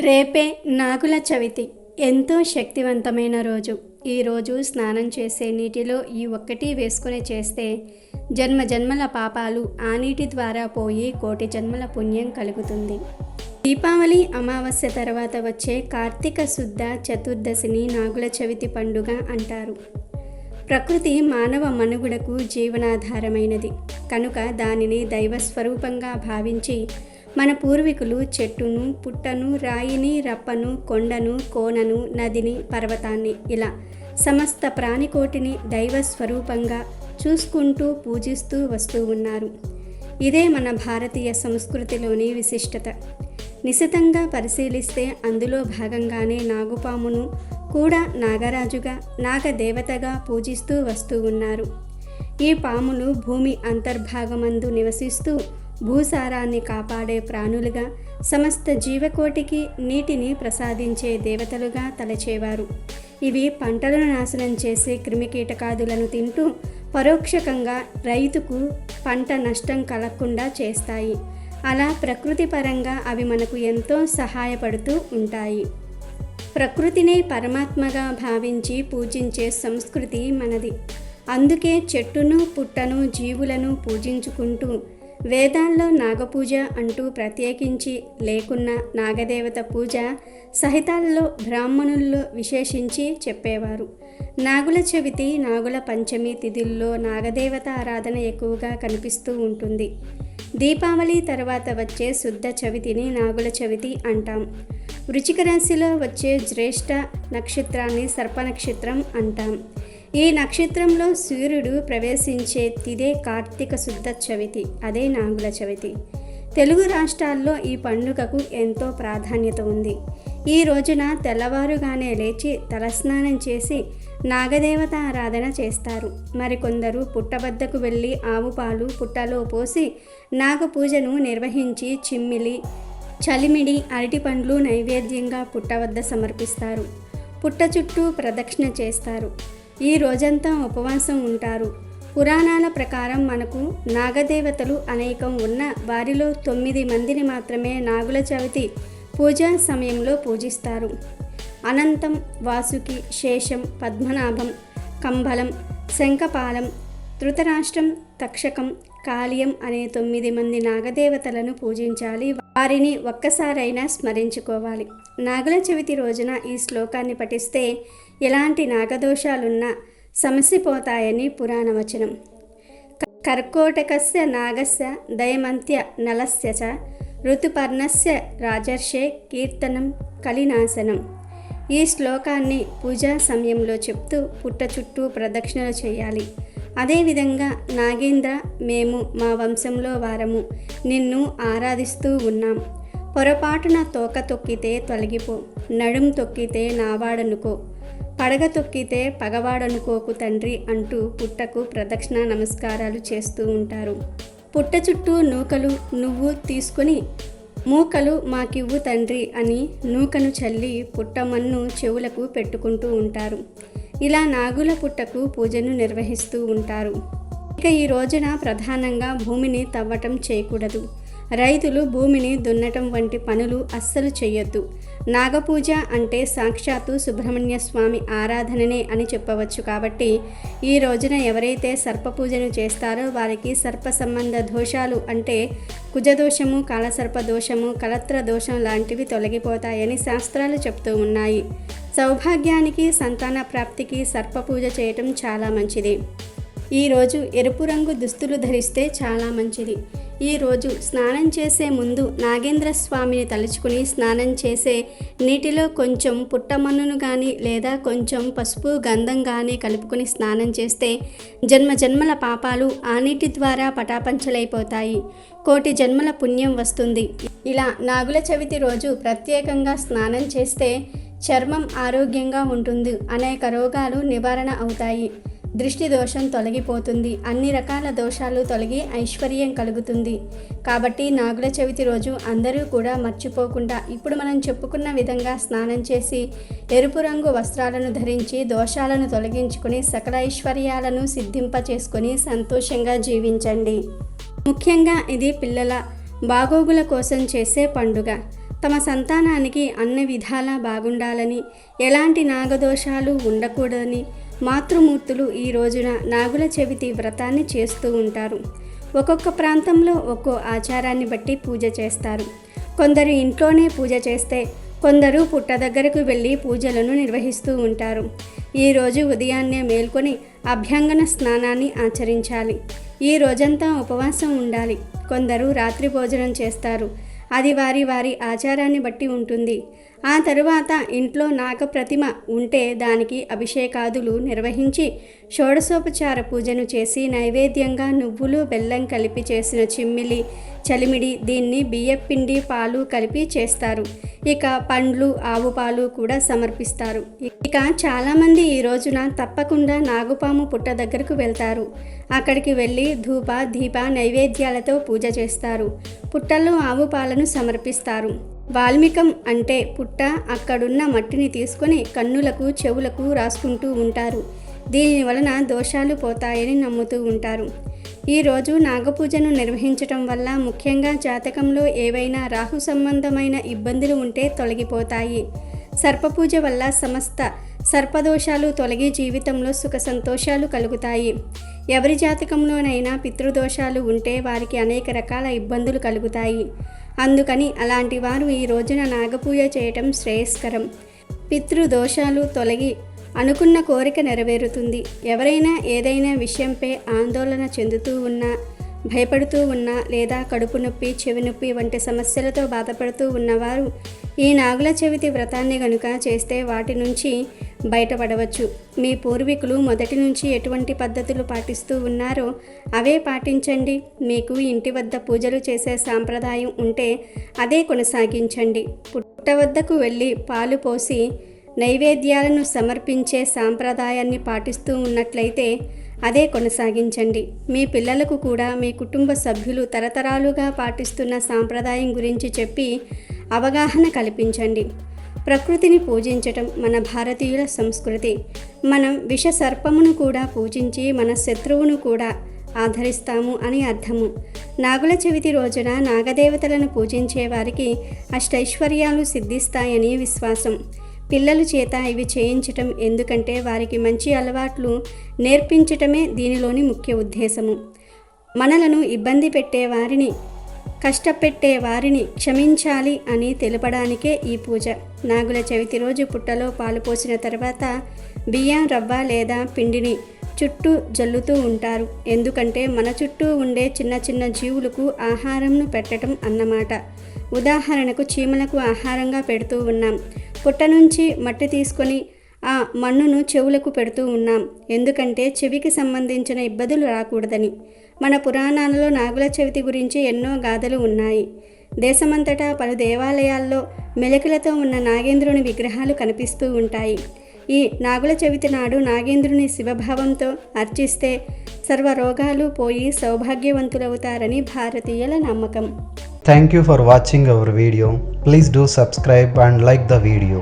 రేపే నాగుల చవితి. ఎంతో శక్తివంతమైన రోజు. ఈరోజు స్నానం చేసే నీటిలో ఈ ఒక్కటి వేసుకుని చేస్తే జన్మ జన్మల పాపాలు ఆ నీటి ద్వారా పోయి కోటి జన్మల పుణ్యం కలుగుతుంది. దీపావళి అమావాస్య తర్వాత వచ్చే కార్తీక శుద్ధ చతుర్దశిని నాగుల చవితి పండుగ అంటారు. ప్రకృతి మానవ మనుగడకు జీవనాధారమైనది కనుక దానిని దైవస్వరూపంగా భావించి మన పూర్వీకులు చెట్టును, పుట్టను, రాయిని, రప్పను, కొండను, కోనను, నదిని, పర్వతాన్ని ఇలా సమస్త ప్రాణికోటిని దైవస్వరూపంగా చూసుకుంటూ పూజిస్తూ వస్తూ ఉన్నారు. ఇదే మన భారతీయ సంస్కృతిలోని విశిష్టత. నిశితంగా పరిశీలిస్తే అందులో భాగంగానే నాగుపామును కూడా నాగరాజుగా, నాగదేవతగా పూజిస్తూ వస్తూ ఉన్నారు. ఈ పాములు భూమి అంతర్భాగమందు నివసిస్తూ భూసారాన్ని కాపాడే ప్రాణులుగా, సమస్త జీవకోటికి నీటిని ప్రసాదించే దేవతలుగా తలచేవారు. ఇవి పంటలను నాశనం చేసే క్రిమికీటకాదులను తింటూ పరోక్షకంగా రైతుకు పంట నష్టం కలగకుండా చేస్తాయి. అలా ప్రకృతి పరంగా అవి మనకు ఎంతో సహాయపడుతూ ఉంటాయి. ప్రకృతిని పరమాత్మగా భావించి పూజించే సంస్కృతి మనది. అందుకే చెట్టును, పుట్టను, జీవులను పూజించుకుంటూ వేదాల్లో నాగపూజ అంటూ ప్రత్యేకించి లేకున్న నాగదేవత పూజ సహితాల్లో బ్రాహ్మణుల్లో విశేషించి చెప్పేవారు. నాగుల చవితి, నాగుల పంచమి తిథుల్లో నాగదేవత ఆరాధన ఎక్కువగా కనిపిస్తూ ఉంటుంది. దీపావళి తర్వాత వచ్చే శుద్ధ చవితిని నాగుల చవితి అంటాం. వృశ్చిక రాశిలో వచ్చే జ్యేష్ఠ నక్షత్రాన్ని సర్ప నక్షత్రం అంటాం. ఈ నక్షత్రంలో సూర్యుడు ప్రవేశించే తిథే కార్తీక శుద్ధ చవితి, అదే నాగుల చవితి. తెలుగు రాష్ట్రాల్లో ఈ పండుగకు ఎంతో ప్రాధాన్యత ఉంది. ఈ రోజున తెల్లవారుగానే లేచి తలస్నానం చేసి నాగదేవత ఆరాధన చేస్తారు. మరికొందరు పుట్ట వద్దకు వెళ్ళి ఆవు పాలు పుట్టలో పోసి నాగపూజను నిర్వహించి చిమ్మిలి, చలిమిడి, అరటిపండ్లు నైవేద్యంగా పుట్ట వద్ద సమర్పిస్తారు. పుట్ట చుట్టూ ప్రదక్షిణ చేస్తారు. ఈ రోజంతా ఉపవాసం ఉంటారు. పురాణాల ప్రకారం మనకు నాగదేవతలు అనేకం ఉన్న వారిలో 9 మందిని మాత్రమే నాగుల చవితి పూజా సమయంలో పూజిస్తారు. అనంతం, వాసుకి, శేషం, పద్మనాభం, కంబలం, శంఖపాలం, ధృతరాష్ట్రం, తక్షకం, కాళియం అనే 9 మంది నాగదేవతలను పూజించాలి. వారిని ఒక్కసారైనా స్మరించుకోవాలి. నాగుల చవితి రోజున ఈ శ్లోకాన్ని పఠిస్తే ఎలాంటి నాగదోషాలున్నా సమసిపోతాయని పురాణ వచనం. కర్కోటకస్య నాగస్య దయమంత్య నలస్య చ ఋతుపర్ణస్య రాజర్షే కీర్తనం కలినాశనం. ఈ శ్లోకాన్ని పూజా సమయంలో చెప్తూ పుట్ట చుట్టూ ప్రదక్షిణలు చేయాలి. అదేవిధంగా నాగేంద్ర, మేము మా వంశంలో వారము నిన్ను ఆరాధిస్తూ ఉన్నాం. పొరపాటున తోక తొక్కితే తొలగిపో, నడుం తొక్కితే నావాడనుకో, పడగ తొక్కితే పగవాడనుకోకు తండ్రి అంటూ పుట్టకు ప్రదక్షిణ నమస్కారాలు చేస్తూ ఉంటారు. పుట్ట చుట్టూ నూకలు, నువ్వు తీసుకుని మూకలు మాకివ్వు తండ్రి అని నూకను చల్లి పుట్టమన్ను చెవులకు పెట్టుకుంటూ ఉంటారు. ఇలా నాగుల పుట్టకు పూజను నిర్వహిస్తూ ఉంటారు. ఇక ఈ రోజున ప్రధానంగా భూమిని తవ్వటం చేయకూడదు. రైతులు భూమిని దున్నటం వంటి పనులు అస్సలు చేయొద్దు. నాగపూజ అంటే సాక్షాత్తు సుబ్రహ్మణ్య స్వామి ఆరాధననే అని చెప్పవచ్చు. కాబట్టి ఈ రోజున ఎవరైతే సర్పపూజను చేస్తారో వారికి సర్ప సంబంధ దోషాలు అంటే కుజదోషము, కాలసర్ప దోషము, కలత్ర దోషం లాంటివి తొలగిపోతాయని శాస్త్రాలు చెప్తూ ఉన్నాయి. సౌభాగ్యానికి, సంతాన ప్రాప్తికి సర్పపూజ చేయటం చాలా మంచిది. ఈరోజు ఎరుపు రంగు దుస్తులు ధరిస్తే చాలా మంచిది. ఈరోజు స్నానం చేసే ముందు నాగేంద్ర స్వామిని తలుచుకుని స్నానం చేసే నీటిలో కొంచెం పుట్టమన్నును కానీ లేదా కొంచెం పసుపు, గంధం కానీ కలుపుకొని స్నానం చేస్తే జన్మ జన్మల పాపాలు ఆ నీటి ద్వారా పటాపంచలైపోతాయి. కోటి జన్మల పుణ్యం వస్తుంది. ఇలా నాగుల చవితి రోజు ప్రత్యేకంగా స్నానం చేస్తే చర్మం ఆరోగ్యంగా ఉంటుంది. అనేక రోగాలు నివారణ అవుతాయి. దృష్టి దోషం తొలగిపోతుంది, అన్ని రకాల దోషాలు తొలగి ఐశ్వర్యం కలుగుతుంది. కాబట్టి నాగుల చవితి రోజు అందరూ కూడా మర్చిపోకుండా ఇప్పుడు మనం చెప్పుకున్న విధంగా స్నానం చేసి ఎరుపు రంగు వస్త్రాలను ధరించి దోషాలను తొలగించుకొని సకల ఐశ్వర్యాలను సిద్ధింపచేసుకొని సంతోషంగా జీవించండి. ముఖ్యంగా ఇది పిల్లల బాగోగుల కోసం చేసే పండుగ. తమ సంతానానికి అన్ని విధాలా బాగుండాలని, ఎలాంటి నాగదోషాలు ఉండకూడదని మాతృమూర్తులు ఈ రోజున నాగుల చవితి వ్రతాన్ని చేస్తూ ఉంటారు. ఒక్కొక్క ప్రాంతంలో ఒక్కో ఆచారాన్ని బట్టి పూజ చేస్తారు. కొందరు ఇంట్లోనే పూజ చేస్తే కొందరు పుట్ట దగ్గరకు వెళ్ళి పూజలను నిర్వహిస్తూ ఉంటారు. ఈరోజు ఉదయాన్నే మేల్కొని అభ్యంగన స్నానాన్ని ఆచరించాలి. ఈ రోజంతా ఉపవాసం ఉండాలి. కొందరు రాత్రి భోజనం చేస్తారు. అది వారి వారి ఆచారాన్ని బట్టి ఉంటుంది. ఆ తరువాత ఇంట్లో నాగప్రతిమ ఉంటే దానికి అభిషేకాదులు నిర్వహించి షోడశోపచార పూజను చేసి నైవేద్యంగా నువ్వులు బెల్లం కలిపి చేసిన చిమ్మిలి చలిమిడి, దీన్ని బియ్యపిండి పాలు కలిపి చేస్తారు. ఇక పండ్లు ఆవు పాలు కూడా సమర్పిస్తారు. ఇక చాలామంది ఈ రోజున తప్పకుండా నాగుపాము పుట్ట దగ్గరకు వెళ్తారు. అక్కడికి వెళ్ళి ధూప దీప నైవేద్యాలతో పూజ చేస్తారు. పుట్టల్లో ఆవు పాలను సమర్పిస్తారు. వాల్మీకం అంటే పుట్ట, అక్కడున్న మట్టిని తీసుకొని కన్నులకు చెవులకు రాసుకుంటూ ఉంటారు. దీని వలన దోషాలు పోతాయని నమ్ముతూ ఉంటారు. ఈరోజు నాగపూజను నిర్వహించటం వల్ల ముఖ్యంగా జాతకంలో ఏవైనా రాహు సంబంధమైన ఇబ్బందులు ఉంటే తొలగిపోతాయి. సర్పపూజ వల్ల సమస్త సర్పదోషాలు తొలగి జీవితంలో సుఖ సంతోషాలు కలుగుతాయి. ఎవరి జాతకంలోనైనా పితృదోషాలు ఉంటే వారికి అనేక రకాల ఇబ్బందులు కలుగుతాయి. అందుకని అలాంటి వారు ఈ రోజున నాగపూజ చేయటం శ్రేయస్కరం. పితృదోషాలు తొలగి అనుకున్న కోరిక నెరవేరుతుంది. ఎవరైనా ఏదైనా విషయంపై ఆందోళన చెందుతూ ఉన్నా, భయపడుతూ ఉన్నా, లేదా కడుపు నొప్పి చెవి నొప్పి వంటి సమస్యలతో బాధపడుతూ ఉన్నవారు ఈ నాగుల చవితి వ్రతాన్ని గనుక చేస్తే వాటి నుంచి బయటపడవచ్చు. మీ పూర్వీకులు మొదటి నుంచి ఎటువంటి పద్ధతులు పాటిస్తూ ఉన్నారో అవే పాటించండి. మీకు ఇంటి వద్ద పూజలు చేసే సాంప్రదాయం ఉంటే అదే కొనసాగించండి. పుట్ట వద్దకు వెళ్ళి పాలు పోసి నైవేద్యాలను సమర్పించే సాంప్రదాయాన్ని పాటిస్తూ ఉన్నట్లయితే అదే కొనసాగించండి. మీ పిల్లలకు కూడా మీ కుటుంబ సభ్యులు తరతరాలుగా పాటిస్తున్న సాంప్రదాయం గురించి చెప్పి అవగాహన కల్పించండి. ప్రకృతిని పూజించటం మన భారతీయుల సంస్కృతి. మనం విష సర్పమును కూడా పూజించి మన శత్రువును కూడా ఆదరిస్తాము అని అర్థము. నాగుల చవితి రోజున నాగదేవతలను పూజించే వారికి అష్టైశ్వర్యాలు సిద్ధిస్తాయని విశ్వాసం. పిల్లల చేత ఇవి చేయించటం ఎందుకంటే వారికి మంచి అలవాట్లు నేర్పించటమే దీనిలోని ముఖ్య ఉద్దేశము. మనలను ఇబ్బంది పెట్టే వారిని, కష్టపెట్టే వారిని క్షమించాలి అని తెలపడానికే ఈ పూజ. నాగుల చవితి రోజు పుట్టలో పాలు పోసిన తర్వాత బియ్యం రవ్వ లేదా పిండిని చుట్టూ జల్లుతూ ఉంటారు. ఎందుకంటే మన చుట్టూ ఉండే చిన్న చిన్న జీవులకు ఆహారంను పెట్టడం అన్నమాట. ఉదాహరణకు చీమలకు ఆహారంగా పెడుతూ ఉన్నాం. పుట్ట నుంచి మట్టి తీసుకొని ఆ మన్నును చెవులకు పెడుతూ ఉన్నాం. ఎందుకంటే చెవికి సంబంధించిన ఇబ్బందులు రాకూడదని. మన పురాణాలలో నాగుల చవితి గురించి ఎన్నో గాథలు ఉన్నాయి. దేశమంతటా పలు దేవాలయాల్లో మెలకులతో ఉన్న నాగేంద్రుని విగ్రహాలు కనిపిస్తూ ఉంటాయి. ఈ నాగుల చవితి నాడు నాగేంద్రుని శివభావంతో అర్చిస్తే సర్వ రోగాలు పోయి సౌభాగ్యవంతులవుతారని భారతీయుల నమ్మకం. Thank you for watching our video. Please do subscribe and like the video.